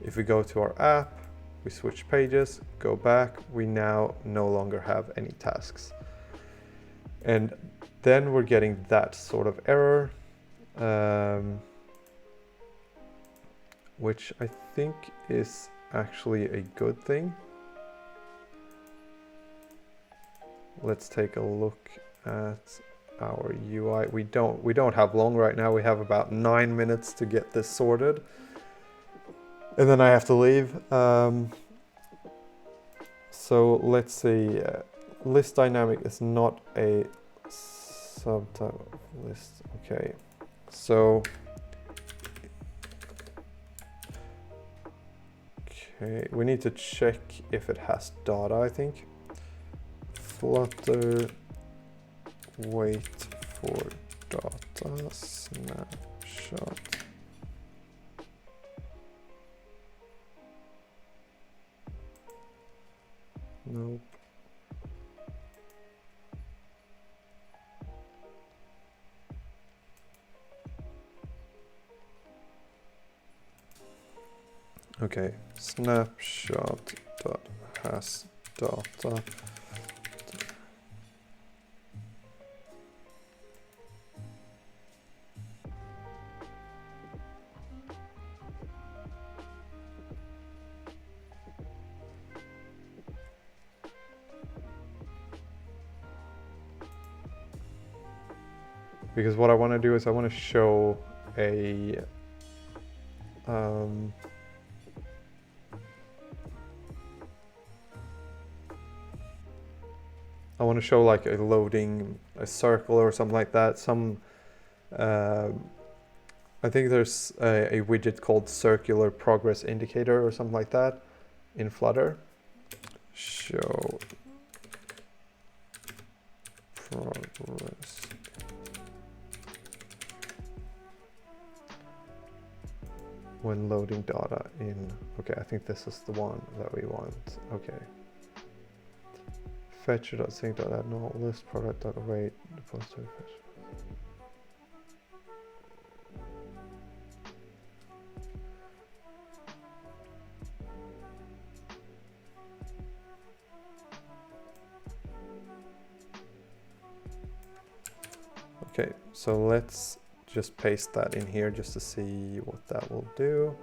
If we go to our app, we switch pages, go back, we now no longer have any tasks. And then we're getting that sort of error, which I think is actually a good thing. Let's take a look at our UI. We don't have long right now. We have about 9 minutes to get this sorted, and then I have to leave. So let's see. List dynamic is not a subtype of list. Okay, so we need to check if it has data. I think. Flutter wait for data snapshot. Nope. Okay, snapshot dot has data. Because what I want to do is I want to show a I want to show like a loading, a circle or something like that. I think there's a widget called circular progress indicator or something like that in Flutter. Show progress. When loading data in, okay, I think this is the one that we want. Okay. Fetcher.sync.add null list product.await depository fetch. Okay, so let's just paste that in here just to see what that will do.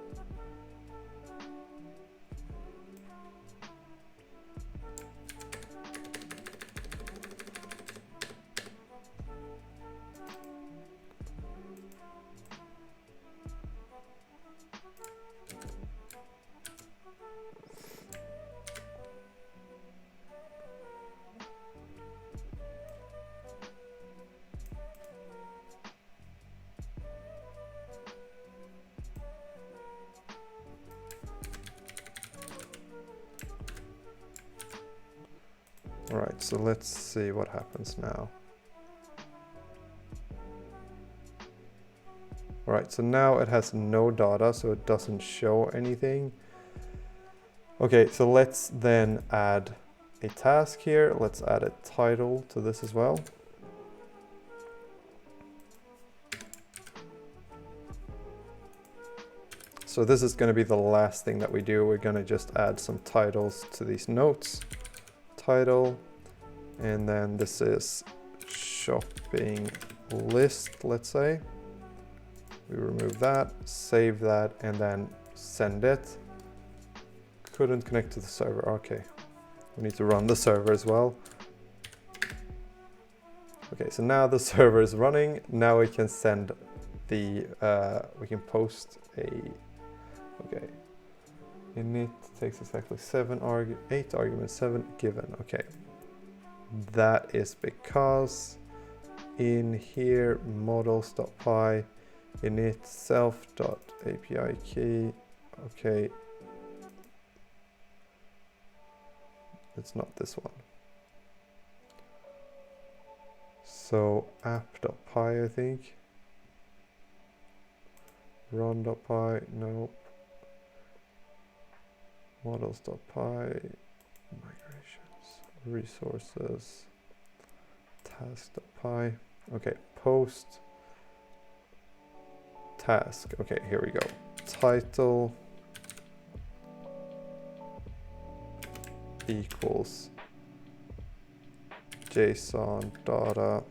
All right, so let's see what happens now. All right, so now it has no data, so it doesn't show anything. Okay, so let's then add a task here. Let's add a title to this as well. So this is going to be the last thing that we do. We're going to just add some titles to these notes. Title, and then this is shopping list, let's say. We remove that, save that, and then send it. Couldn't connect to the server. Okay, we need to run the server as well. Okay, so now the server is running. Now we can send the, we can post a, okay. Init takes exactly 8 arguments, 7 given. Okay, that is because in here models.py init self.api key. Okay, it's not this one. So app.py, I think. Run.py, nope. Models.py, migrations, resources, task.py. Okay, post, task. Okay, here we go. Title equals JSON data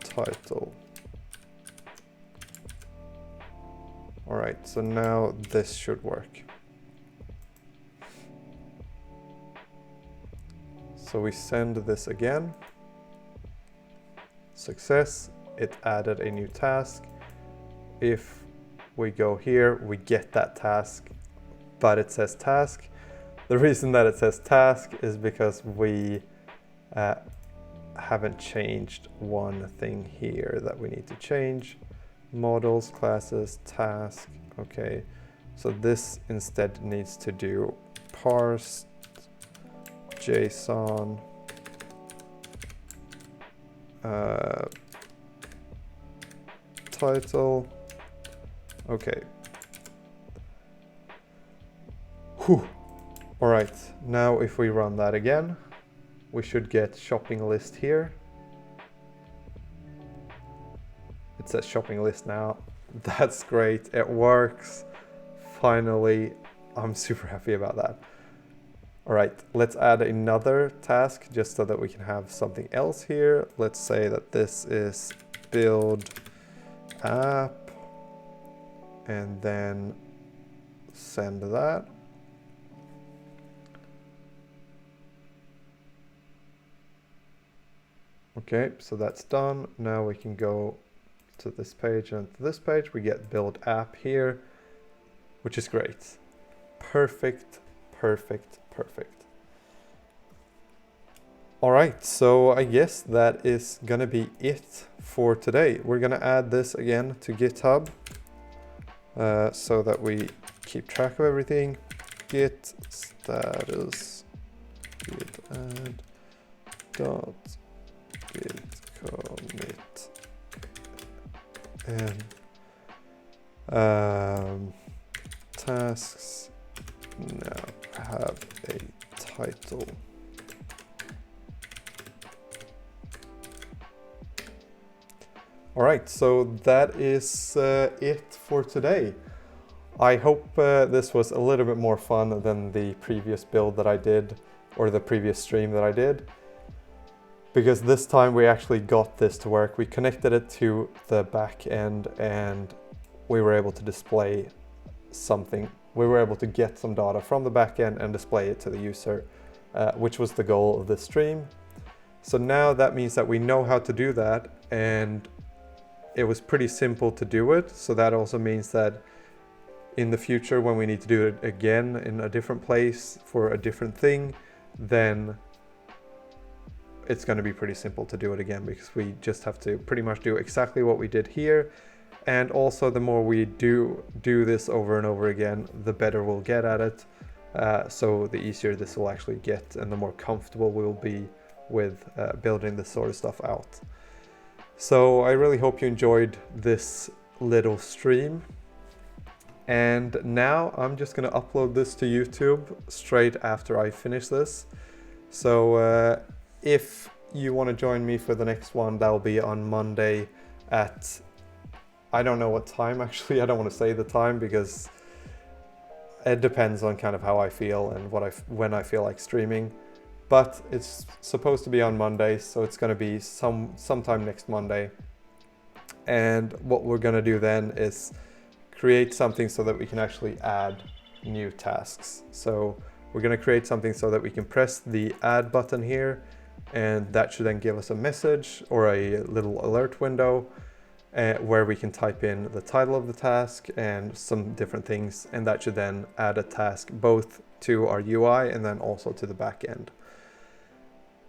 title. All right, so now this should work. So we send this again. Success, it added a new task. If we go here, we get that task, but it says task. The reason that it says task is because we haven't changed one thing here that we need to change. Models, classes, task. Okay, so this instead needs to do parsed JSON title. Okay. Whew. All right, now if we run that again, we should get shopping list here. It says shopping list now. That's great, it works. Finally, I'm super happy about that. All right, let's add another task just so that we can have something else here. Let's say that this is build app and then send that. Okay, so that's done. Now we can go to this page, and to this page we get build app here, which is great. Perfect, perfect, perfect. All right, so I guess that is gonna be it for today. We're gonna add this again to GitHub so that we keep track of everything. Git status git add dot git commit and tasks now have a title. All right, so that is it for today. I hope this was a little bit more fun than the previous build that I did, or the previous stream that I did, because this time we actually got this to work. We connected it to the back end and we were able to display something. We were able to get some data from the back end and display it to the user, which was the goal of this stream. So now that means that we know how to do that, and it was pretty simple to do it. So that also means that in the future, when we need to do it again in a different place for a different thing, then it's going to be pretty simple to do it again, because we just have to pretty much do exactly what we did here. And also, the more we do this over and over again, the better we'll get at it. So the easier this will actually get, and the more comfortable we'll be with building this sort of stuff out. So I really hope you enjoyed this little stream. And now I'm just gonna upload this to YouTube straight after I finish this. So if you want to join me for the next one, that'll be on Monday at, I don't know what time actually. I don't want to say the time because it depends on kind of how I feel and when I feel like streaming. But it's supposed to be on Monday, so it's going to be sometime next Monday. And what we're going to do then is create something so that we can actually add new tasks. So we're going to create something so that we can press the add button here, and that should then give us a message or a little alert window where we can type in the title of the task and some different things, and that should then add a task both to our UI and then also to the back end.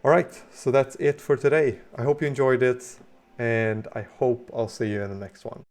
All right, so that's it for today. I hope you enjoyed it, and I hope I'll see you in the next one.